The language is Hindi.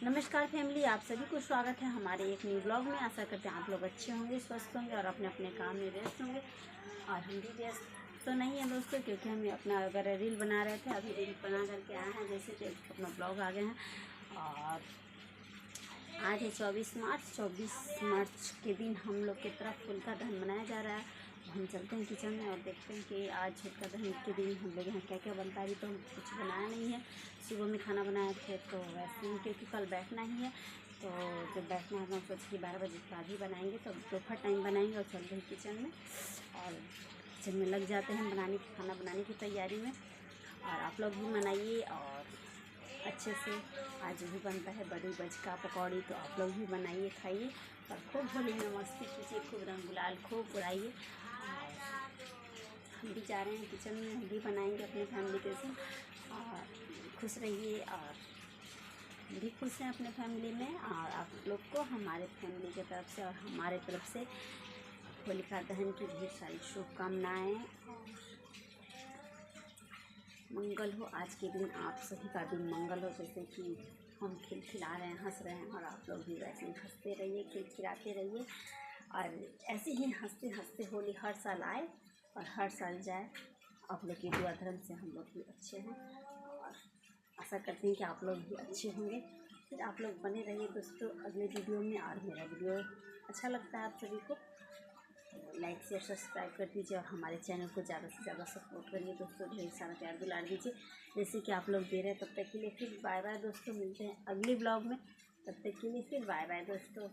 नमस्कार फैमिली, आप सभी को स्वागत है हमारे एक न्यू ब्लॉग में। आशा करते हैं आप लोग अच्छे होंगे, स्वस्थ होंगे और अपने अपने काम में व्यस्त होंगे। और हम भी व्यस्त तो नहीं है दोस्तों, क्योंकि हम अपना अगर रील बना रहे थे, अभी रील बना करके आए हैं, जैसे कि अपना ब्लॉग आ गए हैं। और आज है 24 मार्च। 24 मार्च के दिन हम लोग की तरफ होलिका दहन मनाया जा रहा है। हम चलते हैं किचन में और देखते हैं कि आज होलिका दहन के दिन हम लोग यहाँ क्या क्या बनता है। अभी तो हम कुछ बनाया नहीं है, सुबह में खाना बनाए थे तो वैसे ही, क्योंकि कल बैठना ही है। तो जब बैठना है तो हम सोच के 12 बजे के बाद ही बनाएंगे, तो दोपहर टाइम बनाएंगे और चलते हैं किचन में। और किचन में लग जाते हैं बनाने की, खाना बनाने की तैयारी में। और आप लोग भी मनाइए और अच्छे से। आज भी बनता है बड़ी बजका पकौड़ी, तो आप लोग भी बनाइए, खाइए और खूब होली में मस्ती कीजिए, खूब रंग गुलाल खूब उड़ाइए। हम भी जा रहे हैं किचन में, हम भी बनाएंगे अपनी फैमिली के साथ। और खुश रहिए और हम भी खुश हैं अपने फैमिली में। और आप लोग को हमारे फैमिली की तरफ से और हमारे तरफ से होलिका दहन की ढेर सारी शुभकामनाएँ। मंगल हो आज के दिन, आप सभी का दिन मंगल हो। जैसे कि हम खिलखिला रहे हैं, हंस रहे हैं, और आप लोग भी वैसे ही हंसते रहिए, खिलखिलाते रहिए। और ऐसे ही हंसते हंसते होली हर साल आए और हर साल जाए। आप लोग की दुआ धर्म से हम लोग भी अच्छे हैं और आशा करते हैं कि आप लोग भी अच्छे होंगे। फिर आप लोग बने रहिए दोस्तों अगले वीडियो में। और मेरा वीडियो अच्छा लगता है आप सभी को, लाइक शेयर सब्सक्राइब कर दीजिए और हमारे चैनल को ज़्यादा से ज़्यादा सपोर्ट करिए दोस्तों। ढेर सारा प्यार दुलार दीजिए जैसे कि आप लोग दे रहे हैं। तब तक के लिए फिर बाय बाय दोस्तों, मिलते हैं अगली ब्लॉग में। तब तक के लिए फिर बाय बाय दोस्तों।